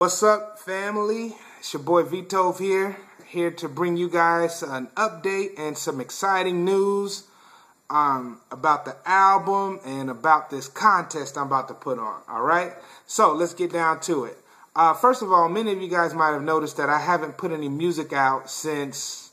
What's up, family? It's your boy Vthov here to bring you guys an update and some exciting news about the album and about this contest I'm about to put on, alright? So, let's get down to it. First of all, many of you guys might have noticed that I haven't put any music out since,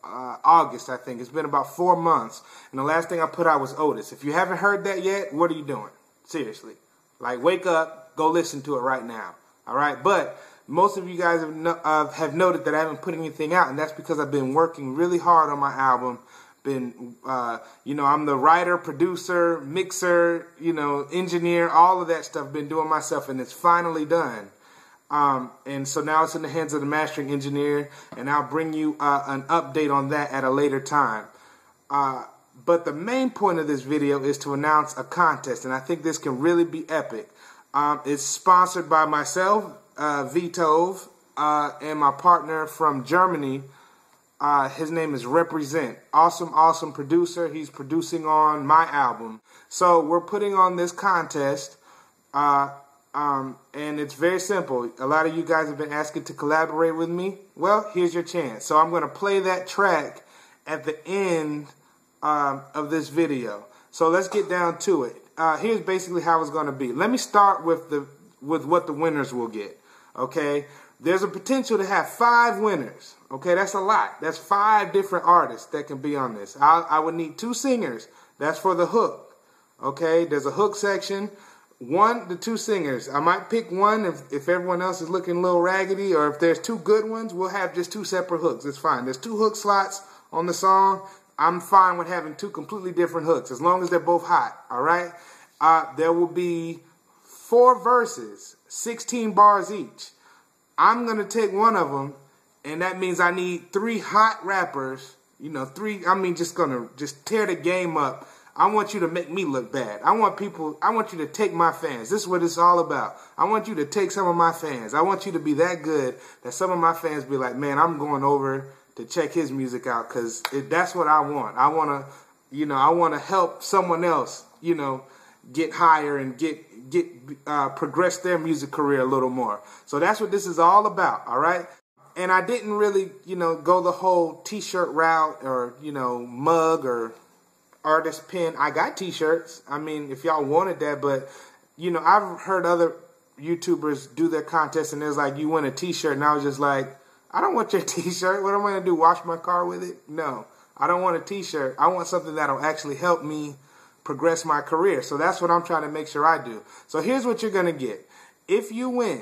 August, I think. It's been about 4 months, and the last thing I put out was Otis. If you haven't heard that yet, what are you doing? Seriously. Like, wake up, go listen to it right now. All right, but most of you guys have noted that I haven't put anything out, and that's because I've been working really hard on my album. I'm the writer, producer, mixer, engineer, all of that stuff. Been doing myself, and it's finally done. And so now it's in the hands of the mastering engineer, and I'll bring you an update on that at a later time. But the main point of this video is to announce a contest, and I think this can really be epic. It's sponsored by myself, Vthov, and my partner from Germany. His name is Raprisante. Awesome producer. He's producing on my album. So we're putting on this contest, and it's very simple. A lot of you guys have been asking to collaborate with me. Well, here's your chance. So I'm going to play that track at the end of this video. So let's get down to it. Here's basically how it's going to be. Let me start with what the winners will get. Okay, there's a potential to have 5 winners. Okay, that's a lot. That's 5 different artists that can be on this. I would need 2 singers. That's for the hook. Okay, there's a hook section. 1 to 2 singers. I might pick one if everyone else is looking a little raggedy, or if there's 2 good ones, we'll have just 2 separate hooks. It's fine. There's 2 hook slots on the song. I'm fine with having 2 completely different hooks, as long as they're both hot, all right? There will be 4 verses, 16 bars each. I'm going to take one of them, and that means I need 3 hot rappers, just going to just tear the game up. I want you to make me look bad. I want you to take my fans. This is what it's all about. I want you to take some of my fans. I want you to be that good that some of my fans be like, man, I'm going over to check his music out, because that's what I want. I want to help someone else, get higher and progress their music career a little more. So that's what this is all about, all right? And I didn't really, go the whole t-shirt route or, mug or artist pin. I got t-shirts. I mean, if y'all wanted that, but, I've heard other YouTubers do their contests and there's like, you win a t-shirt, and I was just like, I don't want your t-shirt. What am I going to do, wash my car with it? No, I don't want a t-shirt. I want something that'll actually help me progress my career. So that's what I'm trying to make sure I do. So here's what you're going to get. If you win,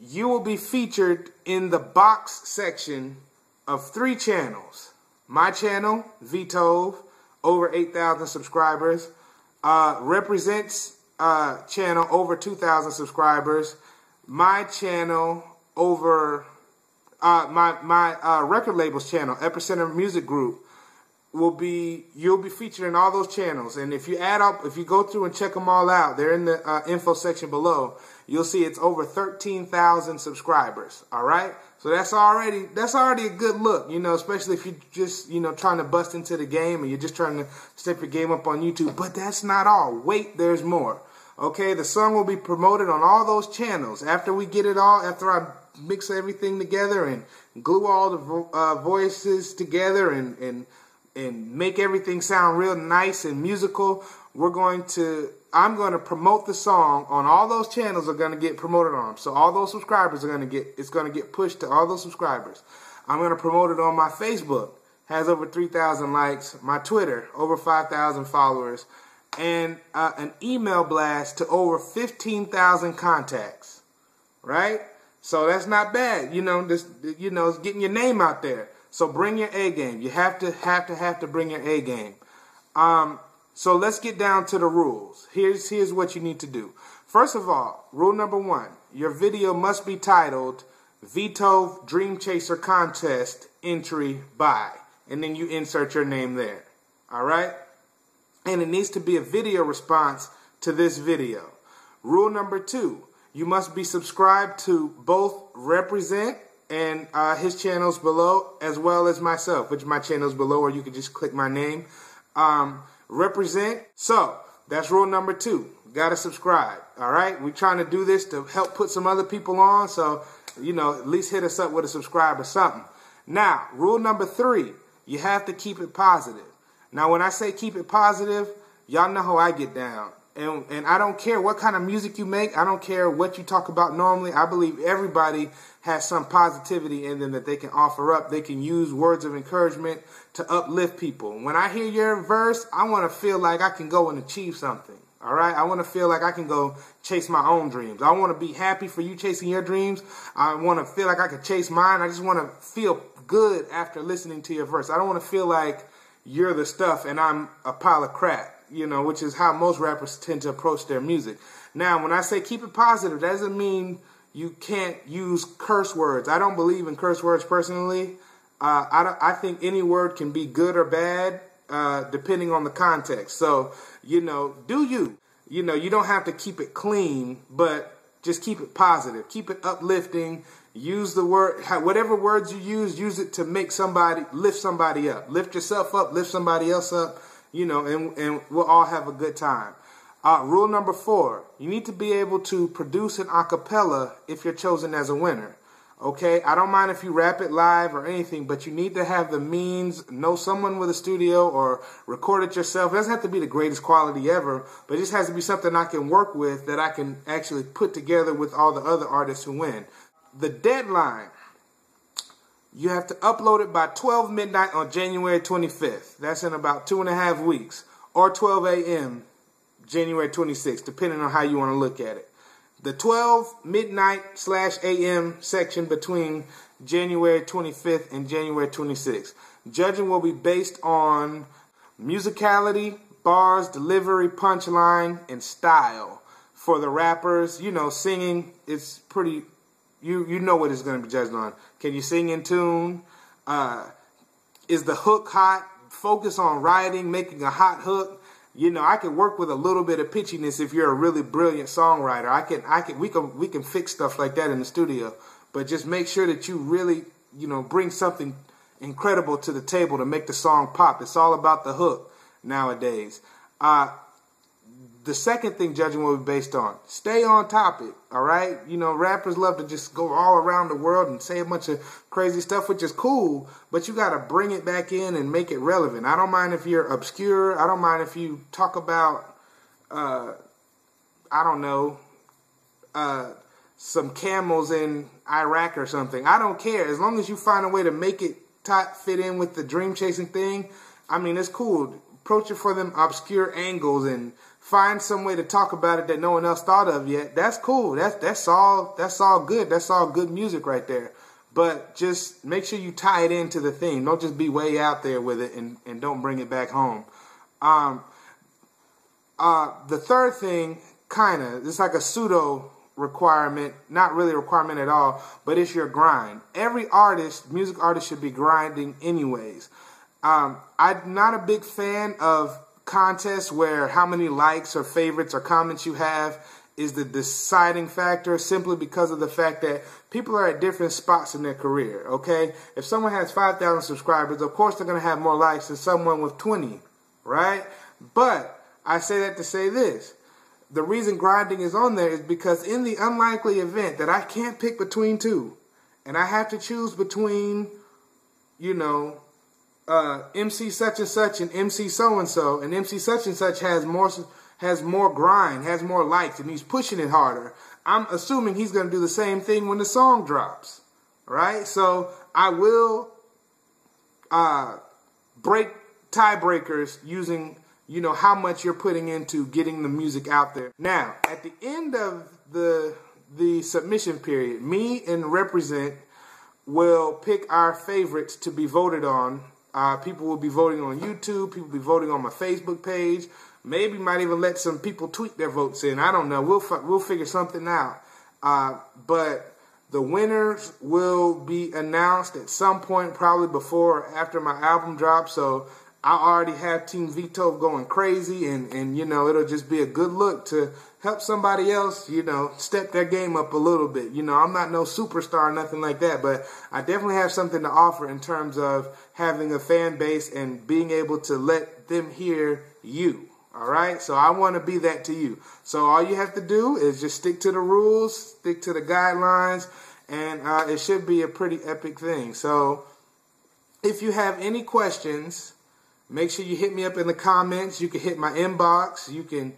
you will be featured in the box section of 3 channels. My channel, Vthov, over 8,000 subscribers. Represents channel, over 2,000 subscribers. My channel, over... my record label's channel, EpicenterMusicGroup, you'll be featured in all those channels. And if you go through and check them all out, they're in the info section below. You'll see it's over 13,000 subscribers. All right, so that's already a good look, especially if you're just trying to bust into the game and you're just trying to step your game up on YouTube. But that's not all. Wait, there's more. Okay, the song will be promoted on all those channels after we get it all. After I mix everything together and glue all the voices together and make everything sound real nice and musical, I'm going to promote the song on all those channels. Are going to get promoted on them. So all those subscribers it's going to get pushed to all those subscribers. I'm going to promote it on my Facebook, has over 3,000 likes, my Twitter, over 5,000 followers, and an email blast to over 15,000 contacts, right? So that's not bad, it's getting your name out there. So bring your A game. You have to bring your A game. So let's get down to the rules. Here's what you need to do. First of all, rule number 1, your video must be titled Vthov Dream Chaser Contest Entry By, and then you insert your name there. All right? And it needs to be a video response to this video. Rule number 2, you must be subscribed to both Raprisante and his channels below, as well as myself, which my channel's below, or you can just click my name. Raprisante. So that's rule number 2. gotta subscribe. All right, we're trying to do this to help put some other people on, so at least hit us up with a subscribe or something. Now, rule number 3, you have to keep it positive. Now, when I say keep it positive, y'all know how I get down. And I don't care what kind of music you make. I don't care what you talk about normally. I believe everybody has some positivity in them that they can offer up. They can use words of encouragement to uplift people. When I hear your verse, I want to feel like I can go and achieve something. All right? I want to feel like I can go chase my own dreams. I want to be happy for you chasing your dreams. I want to feel like I can chase mine. I just want to feel good after listening to your verse. I don't want to feel like you're the stuff and I'm a pile of crap. Which is how most rappers tend to approach their music. Now, when I say keep it positive, that doesn't mean you can't use curse words. I don't believe in curse words personally. I think any word can be good or bad depending on the context. So, do you. You don't have to keep it clean, but just keep it positive. Keep it uplifting. Use the word, whatever words you use it to make lift somebody up. Lift yourself up, lift somebody else up. And we'll all have a good time. Rule number 4, you need to be able to produce an a cappella if you're chosen as a winner. Okay, I don't mind if you rap it live or anything, but you need to have the means, know someone with a studio or record it yourself. It doesn't have to be the greatest quality ever, but it just has to be something I can work with that I can actually put together with all the other artists who win. The deadline. You have to upload it by 12 midnight on January 25th. That's in about 2.5 weeks. Or 12 a.m. January 26th, depending on how you want to look at it. The 12 midnight/a.m. section between January 25th and January 26th. Judging will be based on musicality, bars, delivery, punchline, and style. For the rappers, singing, it's pretty... You know what it's going to be judged on. Can you sing in tune? Is the hook hot? Focus on writing, making a hot hook. I can work with a little bit of pitchiness if you're a really brilliant songwriter. We can fix stuff like that in the studio. But just make sure that you really, bring something incredible to the table to make the song pop. It's all about the hook nowadays. The second thing judging will be based on, stay on topic, all right? Rappers love to just go all around the world and say a bunch of crazy stuff, which is cool, but you got to bring it back in and make it relevant. I don't mind if you're obscure. I don't mind if you talk about, some camels in Iraq or something. I don't care. As long as you find a way to make it fit in with the dream chasing thing, it's cool. Approach it for them obscure angles and find some way to talk about it that no one else thought of yet. That's cool. That's all good. That's all good music right there. But just make sure you tie it into the theme. Don't just be way out there with it and don't bring it back home. The third thing, it's like a pseudo requirement, not really a requirement at all, but it's your grind. Every music artist should be grinding anyways. I'm not a big fan of contests where how many likes or favorites or comments you have is the deciding factor, simply because of the fact that people are at different spots in their career, okay? If someone has 5,000 subscribers, of course they're going to have more likes than someone with 20, right? But I say that to say this. The reason grinding is on there is because in the unlikely event that I can't pick between two, and I have to choose between, MC such and such and MC so and so, and MC such and such has more grind, has more likes, and he's pushing it harder. I'm assuming he's going to do the same thing when the song drops, right? So I will break tiebreakers using how much you're putting into getting the music out there. Now, at the end of the submission period, me and Raprisante will pick our favorites to be voted on. People will be voting on YouTube. People will be voting on my Facebook page. Maybe might even let some people tweet their votes in. I don't know. We'll figure something out. But the winners will be announced at some point, probably before or after my album drops. So I already have Team Vthov going crazy, and it'll just be a good look to help somebody else, step their game up a little bit. I'm not no superstar, nothing like that, but I definitely have something to offer in terms of having a fan base and being able to let them hear you. All right, so I want to be that to you. So all you have to do is just stick to the rules, stick to the guidelines, and it should be a pretty epic thing. So if you have any questions, make sure you hit me up in the comments. You can hit my inbox. You can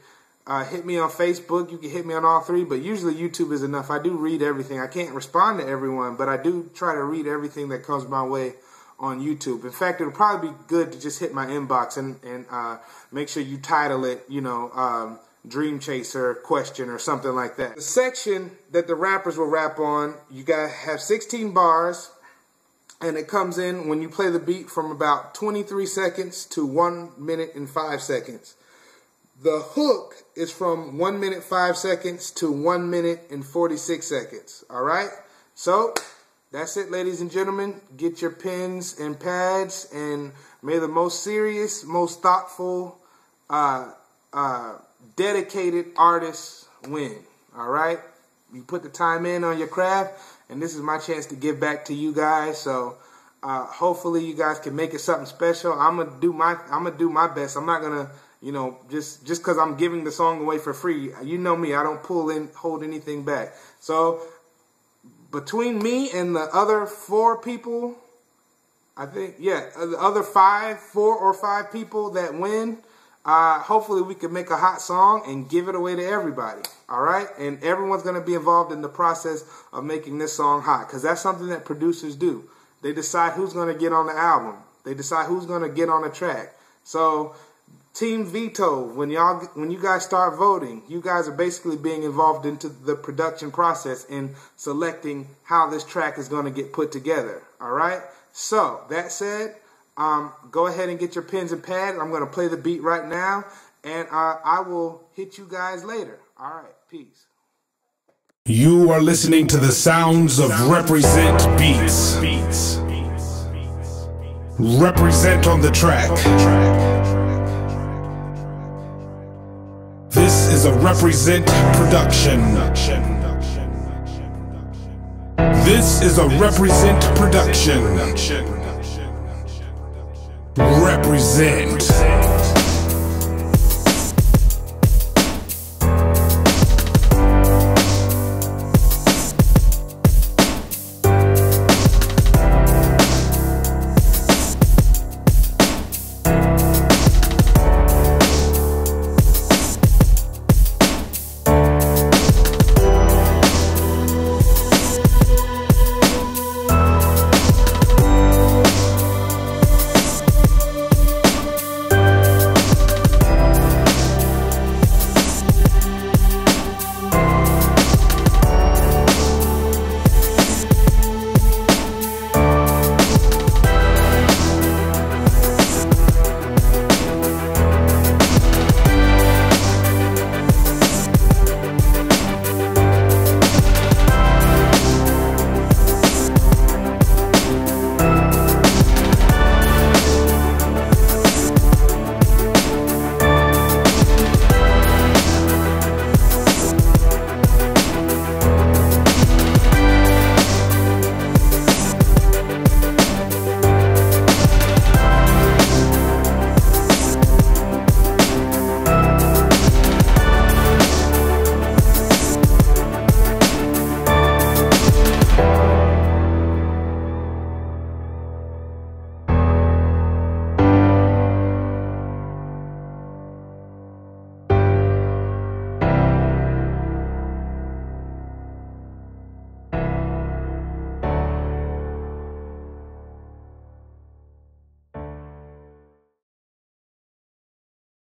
hit me on Facebook. You can hit me on all three, but usually YouTube is enough. I do read everything. I can't respond to everyone, but I do try to read everything that comes my way on YouTube. In fact, it'll probably be good to just hit my inbox and make sure you title it, Dream Chaser question or something like that. The section that the rappers will rap on, you gotta have 16 bars, and it comes in when you play the beat from about 23 seconds to 1 minute and 5 seconds. The hook is from 1 minute 5 seconds to 1 minute and 46 seconds. All right? So that's it, ladies and gentlemen. Get your pens and pads, and may the most serious, most thoughtful, dedicated artists win. All right? You put the time in on your craft, and this is my chance to give back to you guys. So hopefully you guys can make it something special. I'm gonna do my best. I'm not gonna, just because I'm giving the song away for free. You know me, I don't hold anything back. So between me and the other 4 people, I think, the other 4 or 5 people that win, hopefully we can make a hot song and give it away to everybody. All right? And everyone's going to be involved in the process of making this song hot, because that's something that producers do. They decide who's going to get on the album. They decide who's going to get on the track. So Team Vthov, when you guys start voting, you guys are basically being involved into the production process in selecting how this track is going to get put together. All right? So that said, go ahead and get your pens and pads. I'm going to play the beat right now, and I will hit you guys later. All right, peace. You are listening to the sounds of Represent Beats. Represent on the track. This is a Represent production. This is a Represent production. Represent.